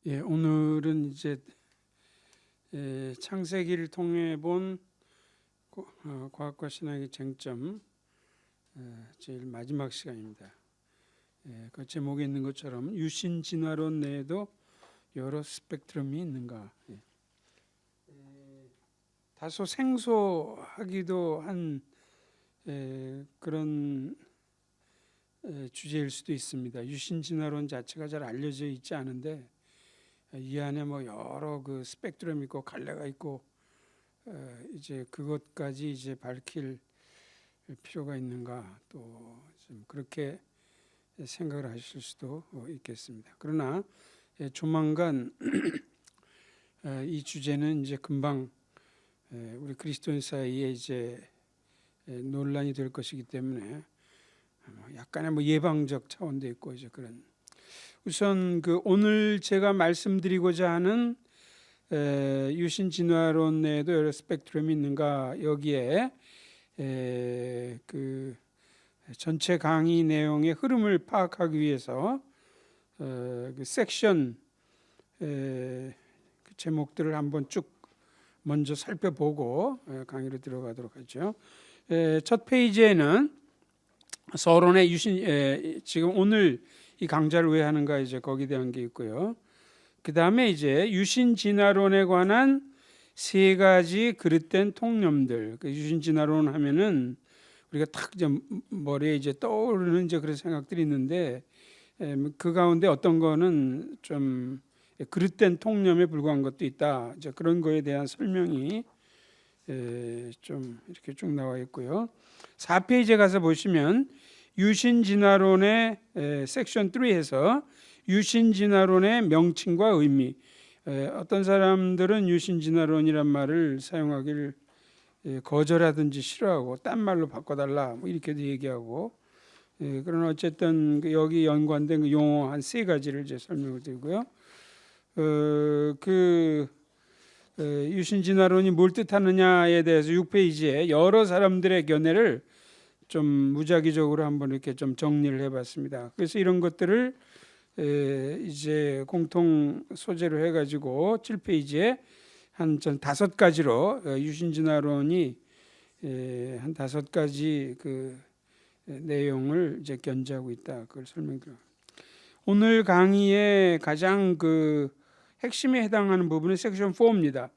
오늘은 이제 창세기를 통해 본 과학과 신학의 쟁점 제일 마지막 시간입니다. 그 제목에 있는 것처럼 유신 진화론 내에도 여러 스펙트럼이 있는가. 다소 생소하기도 한 그런 주제일 수도 있습니다. 유신 진화론 자체가 잘 알려져 있지 않은데 이 안에 뭐 여러 그 스펙트럼이 있고 갈래가 있고 이제 그것까지 이제 밝힐 필요가 있는가, 또 좀 그렇게 생각을 하실 수도 있겠습니다. 그러나 조만간 이 주제는 이제 금방 우리 그리스도인 사이에 이제 논란이 될 것이기 때문에 약간의 뭐 예방적 차원도 있고 이제 그런. 우선 그 오늘 제가 말씀드리고자 하는 유신 진화론 내에도 여러 스펙트럼이 있는가, 여기에 그 전체 강의 내용의 흐름을 파악하기 위해서 그 섹션 그 제목들을 한번 쭉 먼저 살펴보고 강의로 들어가도록 하죠. 첫 페이지에는 서론의 유신, 지금 오늘 이 강좌를 왜 하는가, 이제 거기에 대한 게 있고요. 그 다음에 이제 유신 진화론에 관한 세 가지 그릇된 통념들. 그 유신 진화론 하면은 우리가 탁 이제 머리에 이제 떠오르는 이제 그런 생각들이 있는데, 그 가운데 어떤 거는 좀 그릇된 통념에 불과한 것도 있다. 이제 그런 거에 대한 설명이 좀 이렇게 쭉 나와 있고요. 4페이지에 가서 보시면 유신 진화론의 섹션 3에서 유신 진화론의 명칭과 의미, 어떤 사람들은 유신 진화론이란 말을 사용하기를 거절하든지 싫어하고 딴 말로 바꿔달라 뭐 이렇게도 얘기하고, 그러나 어쨌든 여기 연관된 그 용어 한 세 가지를 이제 설명을 드리고요. 유신 진화론이 뭘 뜻하느냐에 대해서 6페이지에 여러 사람들의 견해를 좀 무작위적으로 한번 이렇게 좀 정리를 해봤습니다. 그래서 이런 것들을 이제 공통 소재로 해가지고 7페이지에 한 5가지로 유신 진화론이 한 5가지 그 내용을 이제 견지하고 있다. 그걸 설명드려. 오늘 강의의 가장 그 핵심에 해당하는 부분은 섹션 4입니다.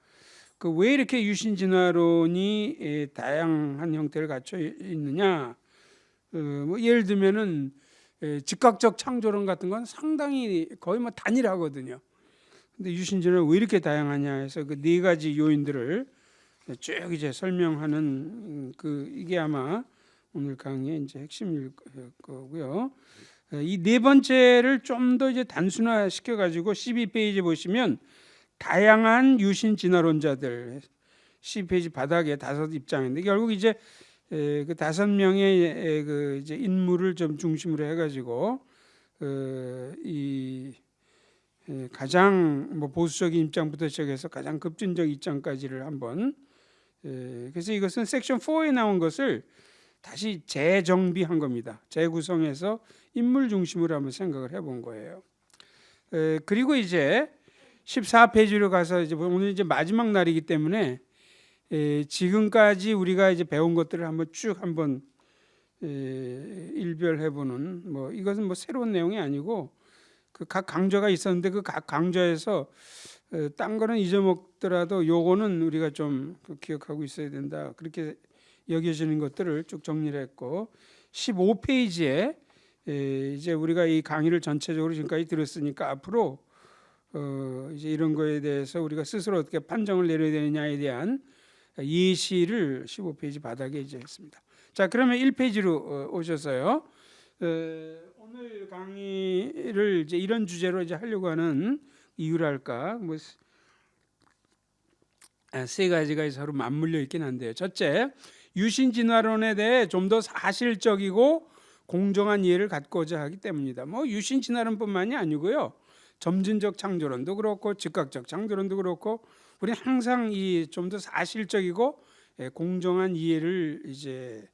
그 왜 이렇게 유신 진화론이 다양한 형태를 갖춰 있느냐? 뭐 예를 들면은 즉각적 창조론 같은 건 상당히 거의 뭐 단일하거든요. 근데 유신 진화론 왜 이렇게 다양하냐 해서 그 네 가지 요인들을 쭉 이제 설명하는 이게 아마 오늘 강의의 이제 핵심일 거고요. 이 네 번째를 좀 더 이제 단순화 시켜 가지고 12페이지 보시면 다양한 유신 진화론자들, 12페이지 바닥에 5 입장인데 결국 이제 그 5명의 그 이제 인물을 좀 중심으로 해가지고 이 가장 뭐 보수적인 입장부터 시작해서 가장 급진적 입장까지를 한번, 그래서 이것은 섹션 4에 나온 것을 다시 재정비한 겁니다. 재구성해서 인물 중심으로 한번 생각을 해본 거예요. 그리고 이제 14페이지로 가서 이제 오늘 이제 마지막 날이기 때문에 지금까지 우리가 이제 배운 것들을 한번 쭉 한번 일별해보는, 뭐 이것은 뭐 새로운 내용이 아니고 그 각 강좌가 있었는데 그 각 강좌에서 딴 거는 잊어먹더라도 요거는 우리가 좀 기억하고 있어야 된다, 그렇게 여겨지는 것들을 쭉 정리를 했고, 15페이지에 이제 우리가 이 강의를 전체적으로 지금까지 들었으니까 앞으로 이제 이런 거에 대해서 우리가 스스로 어떻게 판정을 내려야 되느냐에 대한 예시를 15페이지 바닥에 이제 했습니다. 자, 그러면 1페이지로 오셔서요. 오늘 강의를 이제 이런 주제로 이제 하려고 하는 이유랄까, 뭐 세 가지가 서로 맞물려 있긴 한데요. 첫째, 유신 진화론에 대해 좀 더 사실적이고 공정한 이해를 갖고자 하기 때문이다. 뭐 유신 진화론뿐만이 아니고요. 점진적 창조론도 그렇고 즉각적 창조론도 그렇고 우리는 항상 이 좀 더 사실적이고 공정한 이해를 이제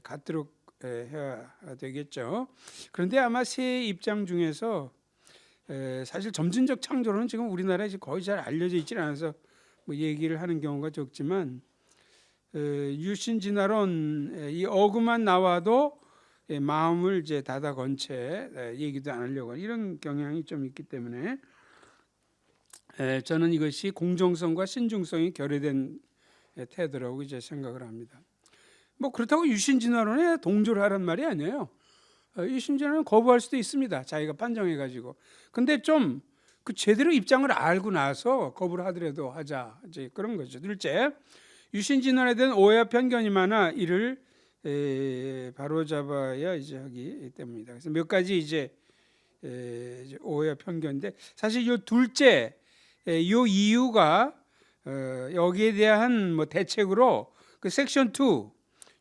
갖도록 해야 되겠죠. 그런데 아마 세 입장 중에서 사실 점진적 창조론은 지금 우리나라에 거의 잘 알려져 있지 않아서 뭐 얘기를 하는 경우가 적지만 유신진화론 이 어구만 나와도 마음을 이제 닫아 건 채 얘기도 안 하려고 이런 경향이 좀 있기 때문에 저는 이것이 공정성과 신중성이 결여된 태도라고 이제 생각을 합니다. 뭐 그렇다고 유신진화론에 동조를 하란 말이 아니에요. 유신진화론 거부할 수도 있습니다. 자기가 판정해가지고. 근데 좀 그 제대로 입장을 알고 나서 거부를 하더라도 하자 이제 그런 거죠. 둘째, 유신진화론에 대한 오해와 편견이 많아 이를 바로 잡아야 이제 하기 때문이다. 그래서 몇 가지 이제 오해와 편견인데 사실 이 둘째 이 이유가 여기에 대한 뭐 대책으로 그 섹션 2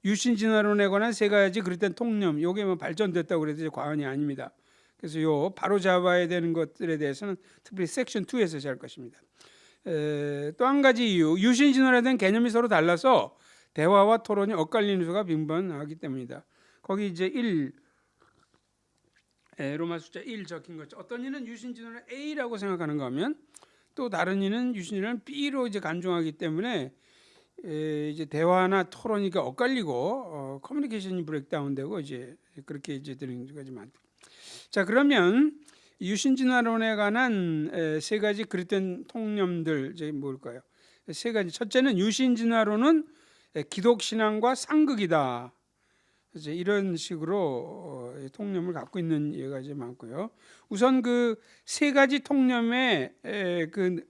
유신진화론에 관한 세 가지 그릇된 통념 요게 뭐 발전됐다고 그래도 과언이 아닙니다. 그래서 요 바로 잡아야 되는 것들에 대해서는 특별히 섹션 2에서 할 것입니다. 또 한 가지 이유 유신진화론에 대한 개념이 서로 달라서 대화와 토론이 엇갈리는 수가 빈번하기 때문이다. 거기 이제 1 로마 숫자 1 적힌 거죠. 어떤 이는 유신진화론을 A라고 생각하는가 하면 또 다른 이는 유신진화론을 B로 이제 간주하기 때문에 이제 대화나 토론이 엇갈리고 커뮤니케이션이 브레이크다운되고 이제 그렇게 이제 되는 것까지 많다. 자, 그러면 유신진화론에 관한 세 가지 그릇된 통념들 이제 뭘까요? 세 가지. 첫째는 유신진화론은 기독 신앙과 상극이다. 이제 이런 식으로 통념을 갖고 있는 예가 이제 많고요. 우선 그 세 가지 통념의 그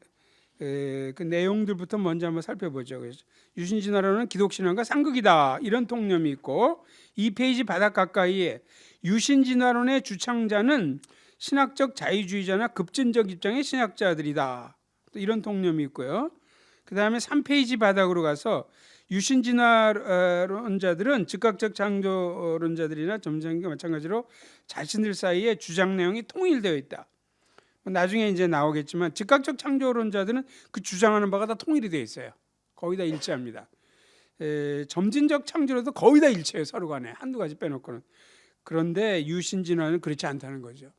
내용들부터 먼저 한번 살펴보죠. 그래서 유신진화론은 기독신앙과 상극이다 이런 통념이 있고 2페이지 바닥 가까이에 유신진화론의 주창자는 신학적 자유주의자나 급진적 입장의 신학자들이다 또 이런 통념이 있고요. 그 다음에 3페이지 바닥으로 가서 유신진화론자들은 즉각적 창조론자들이나 점쟁이와 마찬가지로 자신들 사이에 주장 내용이 통일되어 있다. 나중에 이제 나오겠지만 즉각적 창조론자들은 그 주장하는 바가 다 통일이 되어 있어요. 거의 다 일치합니다. 점진적 창조론도 거의 다 일치해요. 서로 간에 한두 가지 빼놓고는. 그런데 유신진화는 그렇지 않다는 거죠.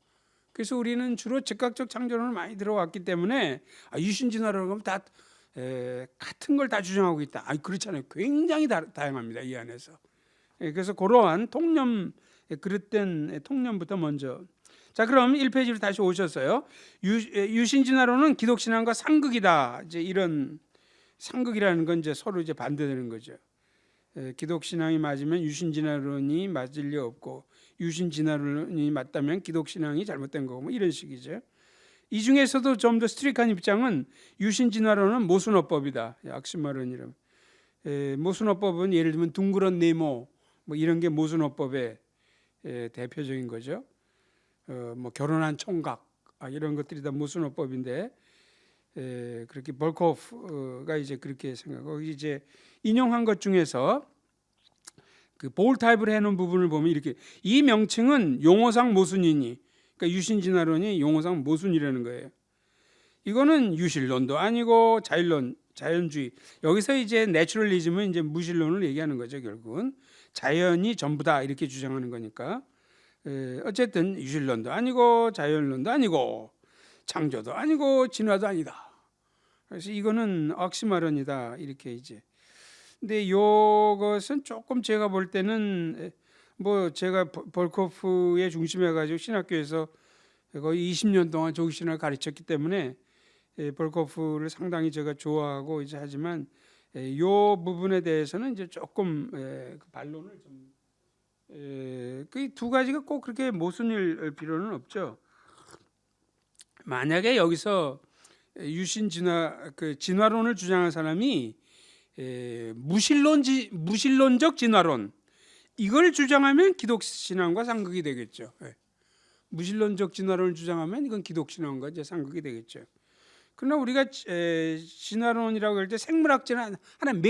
그래서 우리는 주로 즉각적 창조론을 많이 들어왔기 때문에 유신진화라고 하면 다 같은 걸 다 주장하고 있다. 그렇잖아요. 굉장히 다양합니다. 이 안에서. 그래서 그러한 통념 그릇된 통념부터 먼저. 자, 그럼 1페이지로 다시 오셨어요. 유신진화론은 기독신앙과 상극이다. 이제 이런 상극이라는 건 이제 서로 이제 반대되는 거죠. 기독신앙이 맞으면 유신진화론이 맞을 리 없고 유신진화론이 맞다면 기독신앙이 잘못된 거고 뭐 이런 식이죠. 이 중에서도 좀 더 스트릭한 입장은 유신진화론은 모순어법이다. 악시마론이라면 모순어법은 예를 들면 둥그런 네모 뭐 이런 게 모순어법의 대표적인 거죠. 뭐 결혼한 총각 이런 것들이 다 모순어법인데 그렇게 벌코프가 이제 그렇게 생각하고 이제 인용한 것 중에서 그 볼타입을 해놓은 부분을 보면 이렇게 이 명칭은 용어상 모순이니 그러니까 유신진화론이 용어상 모순이라는 거예요. 이거는 유실론도 아니고 자율론, 자연주의. 여기서 이제 내추럴리즘은 이제 무신론을 얘기하는 거죠. 결국은 자연이 전부다 이렇게 주장하는 거니까. 어쨌든 유실론도 아니고 자연론도 아니고 창조도 아니고 진화도 아니다. 그래서 이거는 억시마론이다 이렇게 이제. 근데 이것은 조금 제가 볼 때는 뭐 제가 벌코프의 중심에 가지고 신학교에서 거의 20년 동안 조기신학을 가르쳤기 때문에 벌코프를 상당히 제가 좋아하고 이제 하지만 이 부분에 대해서는 이제 조금 반론을 좀 그 두 가지가 꼭 그렇게 모순일 필요는 없죠. 만약에 여기서 진화론을 주장한 사람이 무신론적 진화론 이걸 주장하면 기독신앙과 상극이 되겠죠. 무신론적 진화론을 주장하면 이건 기독신앙과 이제 상극이 되겠죠. 그러나 우리가 진화론이라고 할 때 생물학적인 하나의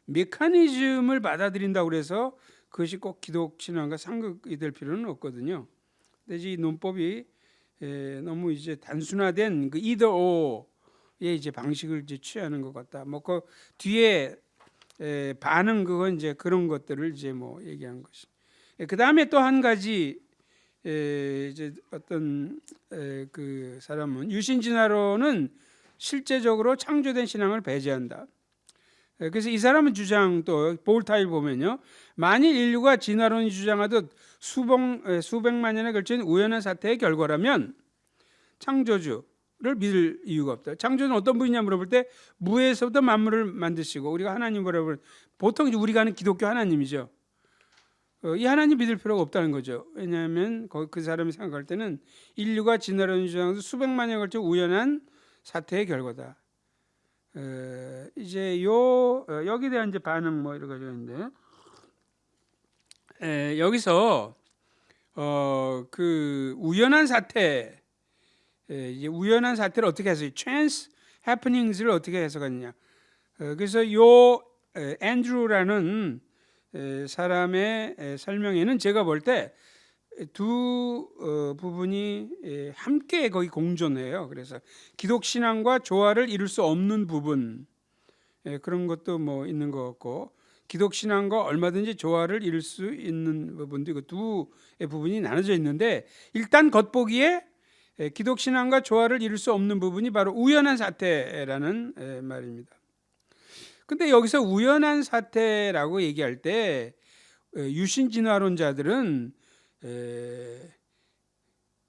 메커니즘을 받아들인다고 그래서 그것이 꼭 기독신앙과 상극이 될 필요는 없거든요. 근데 이 논법이 너무 이제 단순화된 그 either or의 이제 방식을 이제 취하는 것 같다. 뭐 그 뒤에 반응 그건 이제 그런 것들을 이제 뭐 얘기한 것이. 그 다음에 또 한 가지 이제 어떤 그 사람은 유신 진화론은 실제적으로 창조된 신앙을 배제한다. 그래서 이 사람은 주장 또 볼타일 보면요, 만일 인류가 진화론이 주장하듯 수백만 년에 걸친 우연한 사태의 결과라면 창조주를 믿을 이유가 없다. 창조는 어떤 분이냐 물어볼 때 무에서부터 만물을 만드시고 우리가 하나님 뭐라고 보통 우리가 아는 기독교 하나님이죠. 이 하나님 믿을 필요가 없다는 거죠. 왜냐하면 그 사람이 생각할 때는 인류가 진화론이 주장하듯 수백만 년에 걸친 우연한 사태의 결과다. 이제 여기에 대한 이제 반응 뭐 이런 거죠. 있는데 여기서 그 우연한 사태, 이제 우연한 사태를 어떻게 해서 chance happenings를 어떻게 해석하느냐. 그래서 앤드루라는 사람의 설명에는 제가 볼 때 두 부분이 함께 거의 공존해요. 그래서 기독 신앙과 조화를 이룰 수 없는 부분, 그런 것도 뭐 있는 것 같고, 기독 신앙과 얼마든지 조화를 이룰 수 있는 부분도 있고, 두 부분이 나눠져 있는데, 일단 겉보기에 기독 신앙과 조화를 이룰 수 없는 부분이 바로 우연한 사태라는 말입니다. 근데 여기서 우연한 사태라고 얘기할 때 유신 진화론자들은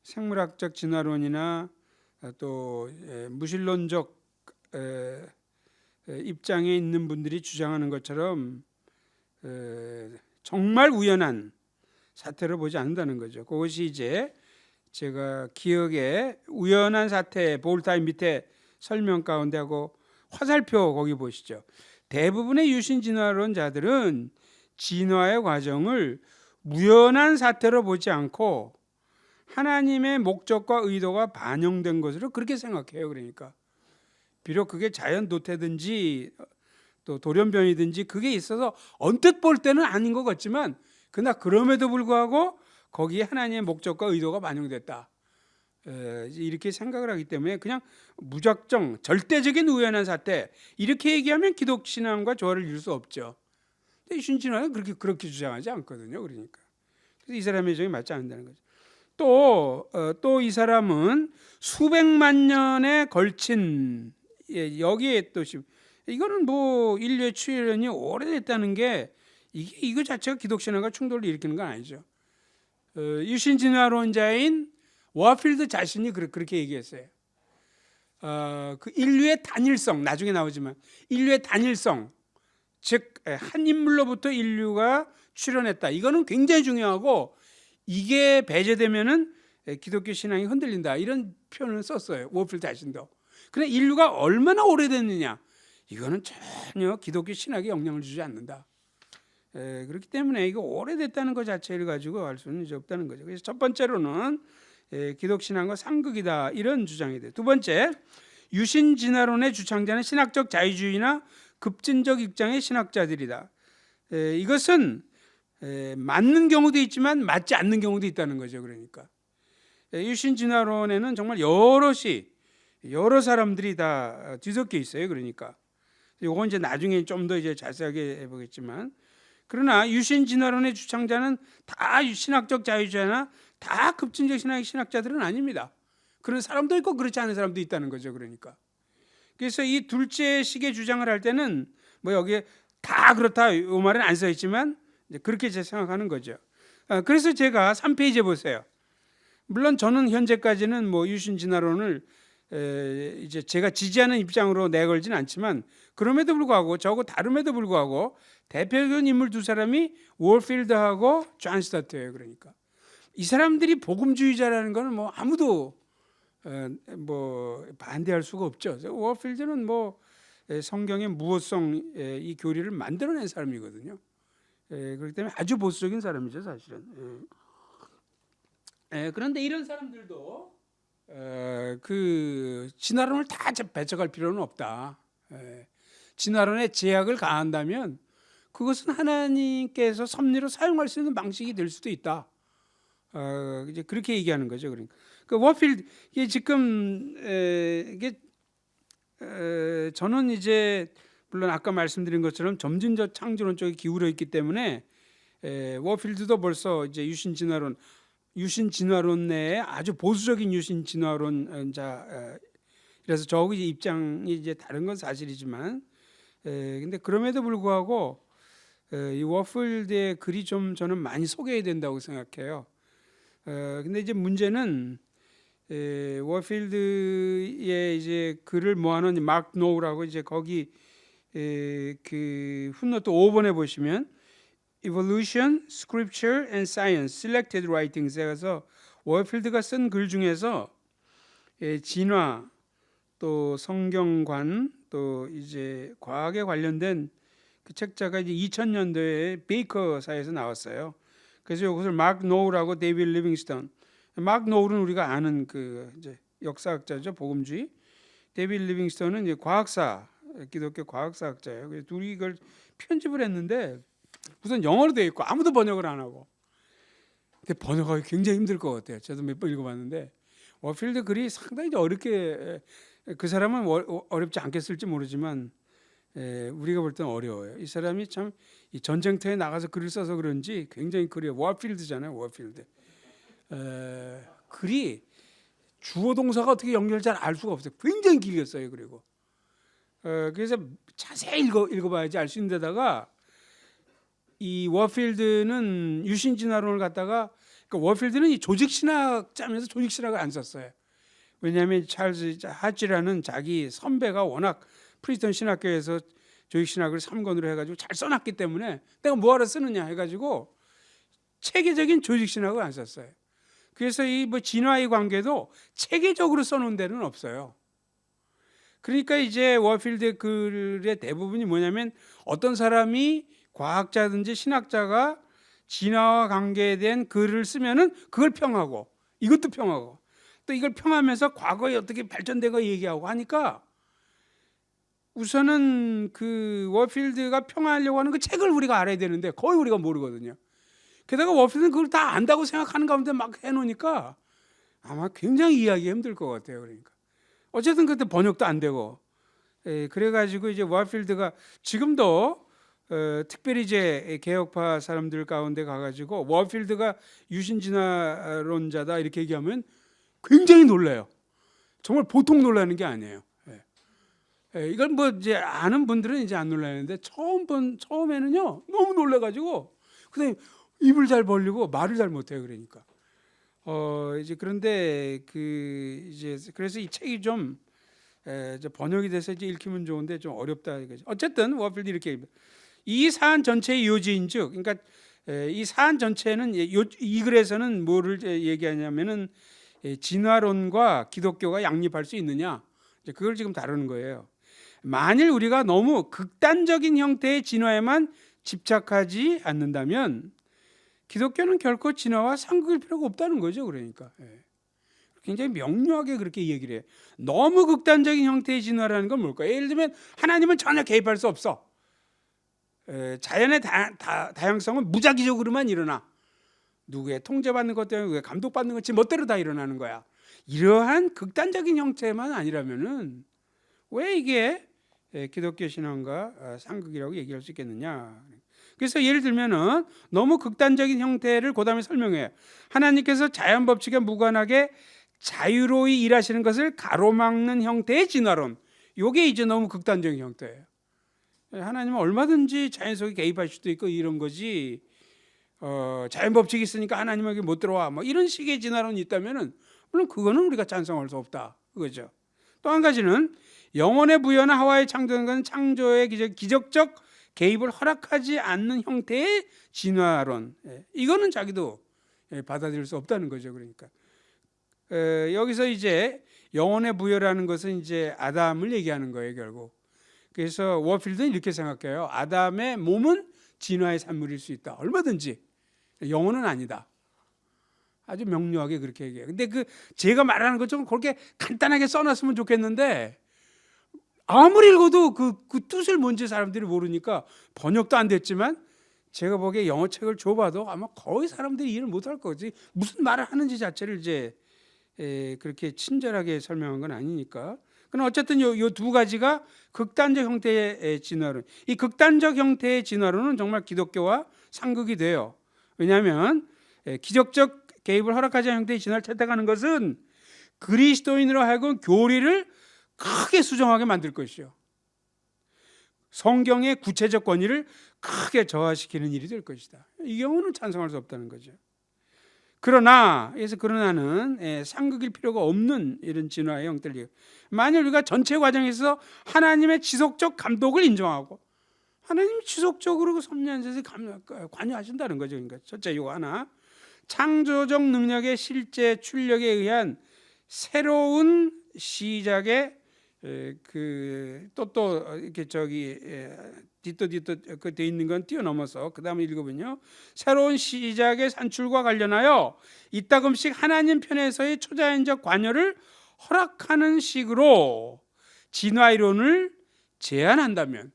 생물학적 진화론이나 또 무신론적 입장에 있는 분들이 주장하는 것처럼 정말 우연한 사태를 보지 않는다는 거죠. 그것이 이제 제가 기억에 우연한 사태 볼타임 밑에 설명 가운데 하고 화살표 거기 보시죠. 대부분의 유신 진화론자들은 진화의 과정을 우연한 사태로 보지 않고 하나님의 목적과 의도가 반영된 것으로 그렇게 생각해요. 그러니까 비록 그게 자연 도태든지 또 돌연변이든지 그게 있어서 언뜻 볼 때는 아닌 것 같지만 그러나 그럼에도 불구하고 거기에 하나님의 목적과 의도가 반영됐다, 이렇게 생각을 하기 때문에 그냥 무작정 절대적인 우연한 사태 이렇게 얘기하면 기독 신앙과 조화를 이룰 수 없죠. 신진화는 그렇게 주장하지 않거든요. 그러니까 그래서 이 사람의 주장이 맞지 않는다는 거죠. 또 이 사람은 수백만 년에 걸친, 여기에 또 이거는 뭐 인류의 출현이 오래됐다는 게 이거 자체가 기독 신앙과 충돌을 일으키는 건 아니죠. 유신 진화론자인 워필드 자신이 그렇게 얘기했어요. 그 인류의 단일성, 나중에 나오지만 인류의 단일성, 즉 한 인물로부터 인류가 출현했다. 이거는 굉장히 중요하고 이게 배제되면은 기독교 신앙이 흔들린다. 이런 표현을 썼어요. 워필드 자신도. 그런데 인류가 얼마나 오래됐느냐? 이거는 전혀 기독교 신학에 영향을 주지 않는다. 그렇기 때문에 이거 오래됐다는 것 자체를 가지고 알 수는 없다는 거죠. 그래서 첫 번째로는 기독 신앙과 상극이다, 이런 주장이 돼요. 두 번째, 유신 진화론의 주창자는 신학적 자유주의나 급진적 입장의 신학자들이다. 이것은 맞는 경우도 있지만 맞지 않는 경우도 있다는 거죠. 그러니까 유신 진화론에는 정말 여러 사람들이 다 뒤섞여 있어요. 그러니까 이건 이제 나중에 좀 더 이제 자세하게 해보겠지만, 그러나 유신 진화론의 주창자는 다 신학적 자유주의나 다 급진적 신학의 신학자들은 아닙니다. 그런 사람도 있고 그렇지 않은 사람도 있다는 거죠. 그러니까 그래서 이 둘째 식의 주장을 할 때는 뭐 여기에 다 그렇다 이 말은 안 써 있지만 그렇게 제 생각하는 거죠. 그래서 제가 3페이지에 보세요. 물론 저는 현재까지는 뭐 유신 진화론을 이제 제가 지지하는 입장으로 내걸지는 않지만, 그럼에도 불구하고 저하고 다름에도 불구하고 대표적인 인물 두 사람이 월필드하고 존 스타트예요. 그러니까 이 사람들이 복음주의자라는 거는 뭐 아무도 뭐 반대할 수가 없죠. 월필드는 뭐 성경의 무호성 이 교리를 만들어낸 사람이거든요. 그렇기 때문에 아주 보수적인 사람이죠, 사실은. 그런데 이런 사람들도 그 진화론을 다 배척할 필요는 없다. 진화론에 제약을 가한다면 그것은 하나님께서 섭리로 사용할 수 있는 방식이 될 수도 있다. 이제 그렇게 얘기하는 거죠. 그러니까 그 워필드, 이게 지금 이게 저는 이제 물론 아까 말씀드린 것처럼 점진적 창조론 쪽에 기울어 있기 때문에 워필드도 벌써 이제 유신 진화론 유신 진화론 내에 아주 보수적인 유신 진화론자, 그래서 저기 입장이 이제 다른 건 사실이지만, 근데 그럼에도 불구하고 이 워필드의 글이 좀 저는 많이 소개해야 된다고 생각해요. 근데 이제 문제는 워필드의 이제 글을 모아놓은 마크 노우라고 이제 거기 그 풋노트 5번에 보시면 Evolution, Scripture and Science, Selected Writings 에서 워필드가 쓴 글 중에서 진화, 또 성경관, 또 이제 과학에 관련된 그 책자가 이제 2000년도에 베이커사에서 나왔어요. 그래서 이것을 마크 노우라고 데이비드 리빙스턴, 마크 노우는 우리가 아는 그 이제 역사학자죠, 복음주의. 데이비드 리빙스턴은 이제 과학사, 기독교 과학사학자예요. 그래서 둘이 이걸 편집을 했는데 우선 영어로 되어 있고 아무도 번역을 안 하고. 근데 번역하기 굉장히 힘들 것 같아요. 저도 몇 번 읽어봤는데 워필드 글이 상당히 어렵게, 그 사람은 어렵지 않겠을지 모르지만 우리가 볼 때는 어려워요. 이 사람이 참 이 전쟁터에 나가서 글을 써서 그런지 굉장히 글이 워필드잖아요. 워필드. 글이 주어 동사가 어떻게 연결 잘 알 수가 없어요. 굉장히 길게 써요. 그리고 그래서 자세히 읽어봐야지 알 수 있는 데다가 이 워필드는 유신 진화론을 갖다가, 그러니까 워필드는 이 조직 신학자면서 조직 신학을 안 썼어요. 왜냐하면 찰스 하치라는 자기 선배가 워낙 프리스턴 신학교에서 조직 신학을 3권으로 해가지고 잘 써놨기 때문에 내가 뭐하러 쓰느냐 해가지고 체계적인 조직 신학을 안 썼어요. 그래서 이 뭐 진화의 관계도 체계적으로 써놓은 데는 없어요. 그러니까 이제 워필드 글의 대부분이 뭐냐면 어떤 사람이 과학자든지 신학자가 진화와 관계된 글을 쓰면은 그걸 평하고 이것도 평하고 또 이걸 평하면서 과거에 어떻게 발전되고 얘기하고 하니까 우선은 그 워필드가 평하려고 하는 그 책을 우리가 알아야 되는데 거의 우리가 모르거든요. 게다가 워필드는 그걸 다 안다고 생각하는 가운데 막 해놓으니까 아마 굉장히 이해하기 힘들 것 같아요. 그러니까 어쨌든 그때 번역도 안 되고, 그래가지고 이제 워필드가 지금도 특별히 이제 개혁파 사람들 가운데 가가지고 워필드가 유신진화론자다 이렇게 얘기하면 굉장히 놀라요. 정말 보통 놀라는 게 아니에요. 이걸 뭐 이제 아는 분들은 이제 안 놀라는데 처음에는요 너무 놀라가지고 그다음에 입을 잘 벌리고 말을 잘 못해요. 그러니까 이제 그런데 그 이제 그래서 이 책이 좀 이제 번역이 돼서 이제 읽히면 좋은데 좀 어렵다 이거죠. 어쨌든 워필드 이렇게 이 사안 전체의 요지인즉, 그러니까 이 사안 전체는 이 글에서는 뭐를 얘기하냐면은 진화론과 기독교가 양립할 수 있느냐, 이제 그걸 지금 다루는 거예요. 만일 우리가 너무 극단적인 형태의 진화에만 집착하지 않는다면 기독교는 결코 진화와 상극일 필요가 없다는 거죠. 그러니까 굉장히 명료하게 그렇게 얘기를 해요. 너무 극단적인 형태의 진화라는 건 뭘까요? 예를 들면 하나님은 전혀 개입할 수 없어. 자연의 다양성은 무작위적으로만 일어나. 누구의 통제받는 것 때문에 감독받는 것이 멋대로 다 일어나는 거야. 이러한 극단적인 형태만 아니라면은 왜 이게 기독교 신앙과 상극이라고 얘기할 수 있겠느냐. 그래서 예를 들면은 너무 극단적인 형태를 그다음에 설명해요. 하나님께서 자연 법칙에 무관하게 자유로이 일하시는 것을 가로막는 형태의 진화론. 이게 이제 너무 극단적인 형태예요. 하나님은 얼마든지 자연 속에 개입할 수도 있고 이런 거지. 자연 법칙이 있으니까 하나님에게 못 들어와. 뭐 이런 식의 진화론이 있다면은 물론 그거는 우리가 찬성할 수 없다. 그거죠. 또 한 가지는 영혼의 부여나 하와의 창조는 것은 창조의 기적적 개입을 허락하지 않는 형태의 진화론. 이거는 자기도 받아들일 수 없다는 거죠. 그러니까 여기서 이제 영혼의 부여라는 것은 이제 아담을 얘기하는 거예요, 결국. 그래서 워필드는 이렇게 생각해요. 아담의 몸은 진화의 산물일 수 있다. 얼마든지. 영혼은 아니다. 아주 명료하게 그렇게 얘기해요. 근데 제가 말하는 것처럼 그렇게 간단하게 써놨으면 좋겠는데 아무리 읽어도 그 뜻을 뭔지 사람들이 모르니까 번역도 안 됐지만 제가 보기에 영어 책을 줘봐도 아마 거의 사람들이 이해를 못할 거지. 무슨 말을 하는지 자체를 이제 그렇게 친절하게 설명한 건 아니니까. 그럼 어쨌든 요 두 가지가 극단적 형태의 진화론. 이 극단적 형태의 진화론은 정말 기독교와 상극이 돼요. 왜냐하면 기적적 개입을 허락하지 않은 형태의 진화를 채택하는 것은 그리스도인으로 하여금 교리를 크게 수정하게 만들 것이요, 성경의 구체적 권위를 크게 저하시키는 일이 될 것이다. 이 경우는 찬성할 수 없다는 거죠. 그러나는 상극일 필요가 없는 이런 진화의 형태를, 만일 우리가 전체 과정에서 하나님의 지속적 감독을 인정하고 하나님이 지속적으로 섭리한 것에 관여하신다는 거죠. 그러니까 첫째 이거 하나, 창조적 능력의 실제 출력에 의한 새로운 시작의 또 이렇게 뒤또 그 돼 있는 건 뛰어넘어서 그 다음에 읽어보면요, 새로운 시작의 산출과 관련하여 이따금씩 하나님 편에서의 초자연적 관여를 허락하는 식으로 진화 이론을 제안한다면,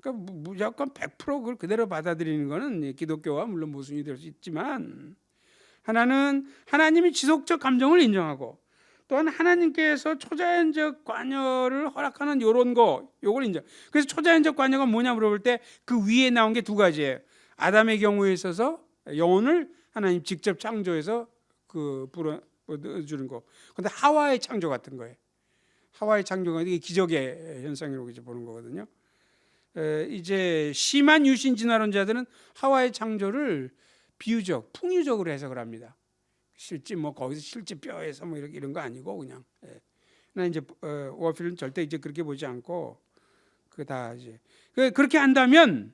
그러니까 무조건 100% 그걸 그대로 받아들이는 것은 기독교와 물론 모순이 될 수 있지만, 하나는 하나님이 지속적 감정을 인정하고 또한 하나님께서 초자연적 관여를 허락하는 요걸 인정. 그래서 초자연적 관여가 뭐냐 물어볼 때 그 위에 나온 게 두 가지예요. 아담의 경우에 있어서 영혼을 하나님 직접 창조해서 불어주는 거. 근데 하와의 창조 같은 거예요. 하와의 창조가 이게 기적의 현상이라고 이제 보는 거거든요. 이제 심한 유신 진화론자들은 하와의 창조를 비유적, 풍유적으로 해석을 합니다. 실제 거기서 실제 뼈에서 이런 거 아니고 그냥. 나 이제 워필은 절대 이제 그렇게 보지 않고 다 이제 그렇게 한다면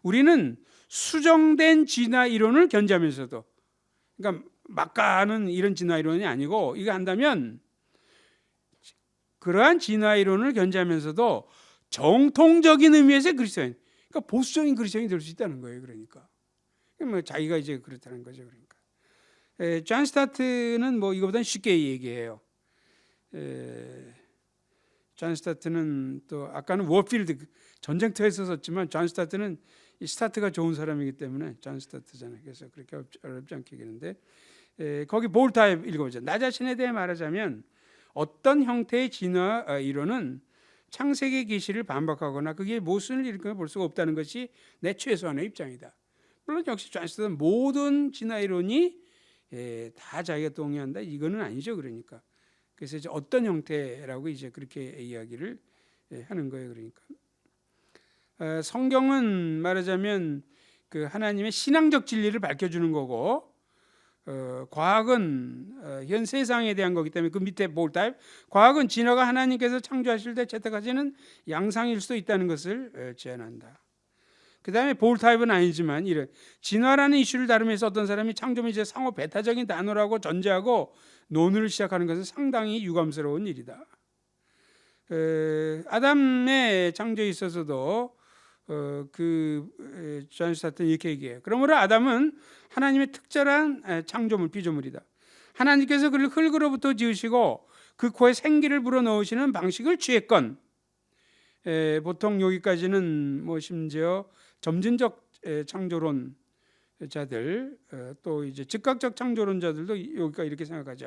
우리는 수정된 진화 이론을 견지하면서도, 그러니까 막가는 이런 진화 이론이 아니고, 이거 한다면 그러한 진화 이론을 견지하면서도 정통적인 의미에서의 그리스도인, 그러니까 보수적인 그리스도인이 될 수 있다는 거예요. 그러니까 자기가 이제 그렇다는 거죠. 그러니까 존 스타트는 이거보다는 쉽게 얘기해요. 존 스타트는 또 아까는 워필드 전쟁터에서 썼지만 존 스타트는 이 스타트가 좋은 사람이기 때문에 존 스타트잖아요. 그래서 그렇게 어렵지 않게 얘기하는데, 거기 볼타입 읽어보죠. 나 자신에 대해 말하자면 어떤 형태의 진화 이론은 창세기 계시를 반박하거나 그게 모순을 일으켜 볼 수가 없다는 것이 내 최소한의 입장이다. 물론 역시 존 스타트는 모든 진화 이론이 다 자기가 동의한다, 이거는 아니죠. 그러니까 그래서 이제 어떤 형태라고 이제 그렇게 이야기를 하는 거예요. 그러니까 성경은 말하자면 그 하나님의 신앙적 진리를 밝혀주는 거고, 과학은 현 세상에 대한 거기 때문에 그 밑에 볼타입, 과학은 진화가 하나님께서 창조하실 때 채택하시는 양상일 수도 있다는 것을 제안한다. 그 다음에 볼타입은 아니지만 이런 진화라는 이슈를 다루면서 어떤 사람이 창조는 이제 상호 배타적인 단어라고 전제하고 논의를 시작하는 것은 상당히 유감스러운 일이다. 아담의 창조에 있어서도 존 스타트는 이렇게 얘기해요. 그러므로 아담은 하나님의 특별한 창조물, 피조물이다. 하나님께서 그를 흙으로부터 지으시고 그 코에 생기를 불어넣으시는 방식을 취했건, 보통 여기까지는 심지어 점진적 창조론자들, 또 이제 즉각적 창조론자들도 여기까지 이렇게 생각하죠.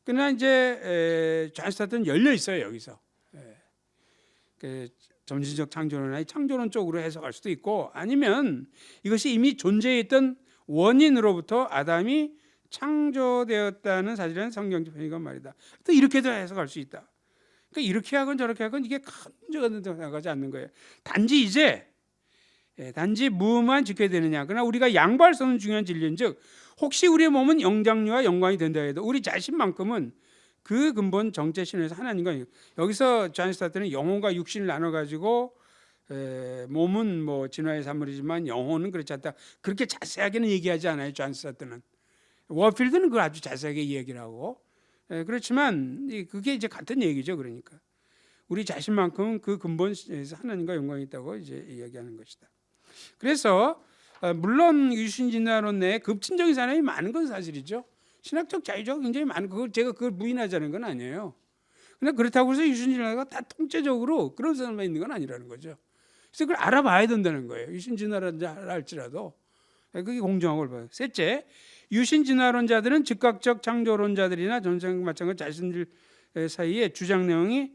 그러나 이제 존 스타트는 열려 있어요. 여기서 점진적 창조론이 창조론 쪽으로 해석할 수도 있고, 아니면 이것이 이미 존재했던 원인으로부터 아담이 창조되었다는 사실은 성경적 편이가 말이다. 또 이렇게도 해석할 수 있다. 그러니까 이렇게 하건 저렇게 하건 이게 큰 문제가 된다고 생각하지 않는 거예요. 단지 무만 지켜야 되느냐. 그러나 우리가 양보할 수 없는 중요한 진리인즉, 혹시 우리의 몸은 영장류와 영광이 된다 해도 우리 자신만큼은 그 근본 정체 신에서 하나님과, 여기서 존 스타트는 영혼과 육신을 나눠 가지고 몸은 진화의 산물이지만 영혼은 그렇지 않다, 그렇게 자세하게는 얘기하지 않아요. 존 스타트는. 워필드는 그걸 아주 자세하게 얘기를 하고, 그렇지만 그게 이제 같은 얘기죠. 그러니까 우리 자신만큼은 그 근본에서 하나님과 영광이 있다고 이제 이야기하는 것이다. 그래서 물론 유신진화론 내에 급진적인 사람이 많은 건 사실이죠. 신학적 자유자가 굉장히 많은, 제가 그걸 부인하자는 건 아니에요. 그러나 그렇다고 해서 유신진화가 다 통째적으로 그런 사람만 있는 건 아니라는 거죠. 그래서 그걸 알아봐야 된다는 거예요. 유신진화론자 할지라도 그게 공정하고 봐요. 셋째, 유신진화론자들은 즉각적 창조론자들이나 전생 마찬가지 자신들 사이에 주장 내용이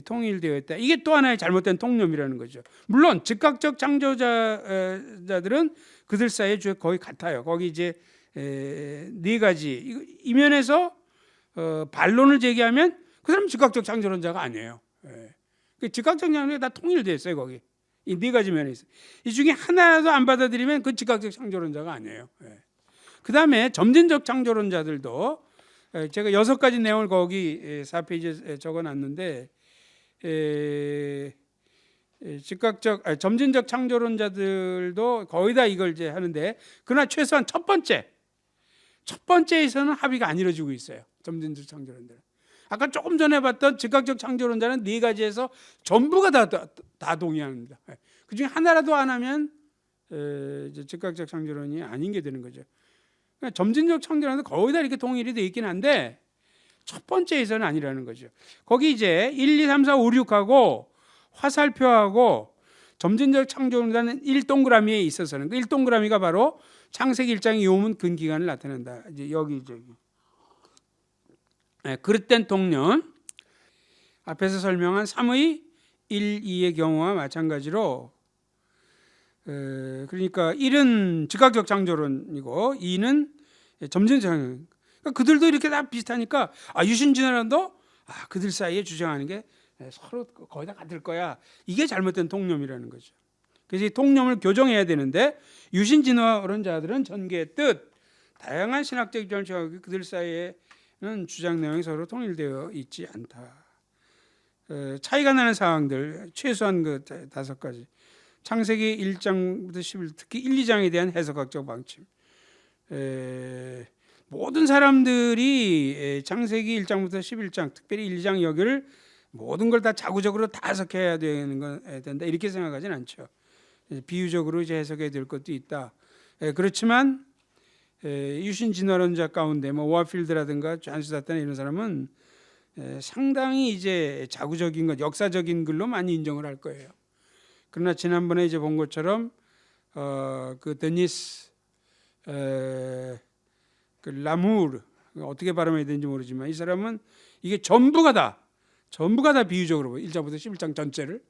통일되어 있다. 이게 또 하나의 잘못된 통념이라는 거죠. 물론 즉각적 창조자들은 그들 사이에 거의 같아요. 거기 이제 네 가지 이면에서 반론을 제기하면 그 사람 즉각적 창조론자가 아니에요. 그 즉각적 창조론이 다 통일돼 있어요 거기. 이 네 가지 면에 있어요. 이 중에 하나라도 안 받아들이면 그 즉각적 창조론자가 아니에요. 그 다음에 점진적 창조론자들도 제가 6가지 내용을 거기 4페이지에 적어놨는데 점진적 창조론자들도 거의 다 이걸 이제 하는데 그러나 최소한 첫 번째에서는 합의가 안 이루어지고 있어요. 점진적 창조론자는. 아까 조금 전에 봤던 즉각적 창조론자는 4가지에서 전부가 다 동의합니다. 그 중에 하나라도 안 하면 이제 즉각적 창조론이 아닌 게 되는 거죠. 그러니까 점진적 창조론은 거의 다 이렇게 동일이 돼 있긴 한데 첫 번째에서는 아니라는 거죠. 거기 이제 1, 2, 3, 4, 5, 6하고 화살표하고 점진적 창조론자는 1동그라미에 있어서는 그 1동그라미가 바로 창세기 1장의 요문 근기간을 나타낸다. 이제 여기 그릇된 통념 앞에서 설명한 3의 1, 2의 경우와 마찬가지로 그러니까 1은 즉각적 창조론이고 2는 점진적 창조론. 그러니까 그들도 이렇게 다 비슷하니까 유신진화론도 그들 사이에 주장하는 게 서로 거의 다 같을 거야. 이게 잘못된 통념이라는 거죠. 그래서 이 통념을 교정해야 되는데 유신진화론자들은 전개의 뜻, 다양한 신학적 입장을 취하고 그들 사이에는 주장 내용이 서로 통일되어 있지 않다. 차이가 나는 상황들 최소한 그 5가지. 창세기 1장부터 11, 특히 1, 2장에 대한 해석학적 방침. 모든 사람들이 창세기 1장부터 11장, 특별히 1, 2장 여기를 모든 걸 다 자구적으로 다 해석해야 되는 건 된다 이렇게 생각하지는 않죠. 비유적으로 이제 해석해야 될 것도 있다. 그렇지만 유신 진화론자 가운데 뭐 워필드라든가 존스 다탄 이런 사람은 상당히 이제 자구적인 것, 역사적인 글로 많이 인정을 할 거예요. 그러나 지난번에 이제 본 것처럼 그 데니스 그 라무르 어떻게 발음해야 되는지 모르지만 이 사람은 이게 전부가 다 비유적으로 1장부터 11장 전체를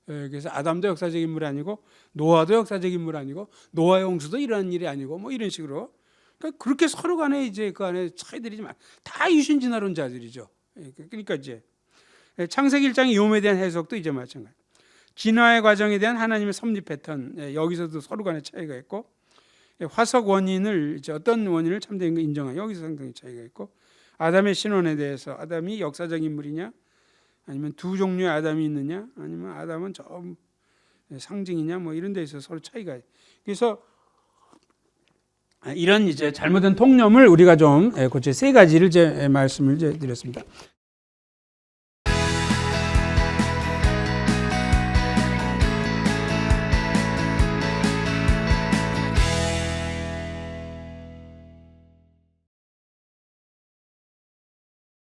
그래서 아담도 역사적 인물이 아니고 노아도 역사적 인물 아니고 노아의 홍수도 이러한 일이 아니고 뭐 이런 식으로 그러니까 그렇게 서로 간에 이제 그 안에 차이들이 다 유신진화론자들이죠. 그러니까 이제 창세기 1장의 요음에 대한 해석도 이제 마찬가지. 진화의 과정에 대한 하나님의 섭리 패턴 여기서도 서로 간에 차이가 있고 화석 원인을 이제 어떤 원인을 참된 거 인정한 여기서 상당히 차이가 있고 아담의 신원에 대해서 아담이 역사적 인물이냐 아니면 두 종류의 아담이 있느냐 아니면 아담은 저 상징이냐 뭐 이런 데서 서로 차이가 있어요. 그래서 이런 이제 잘못된 통념을 우리가 좀 고쳐 3가지를 제 말씀을 드렸습니다.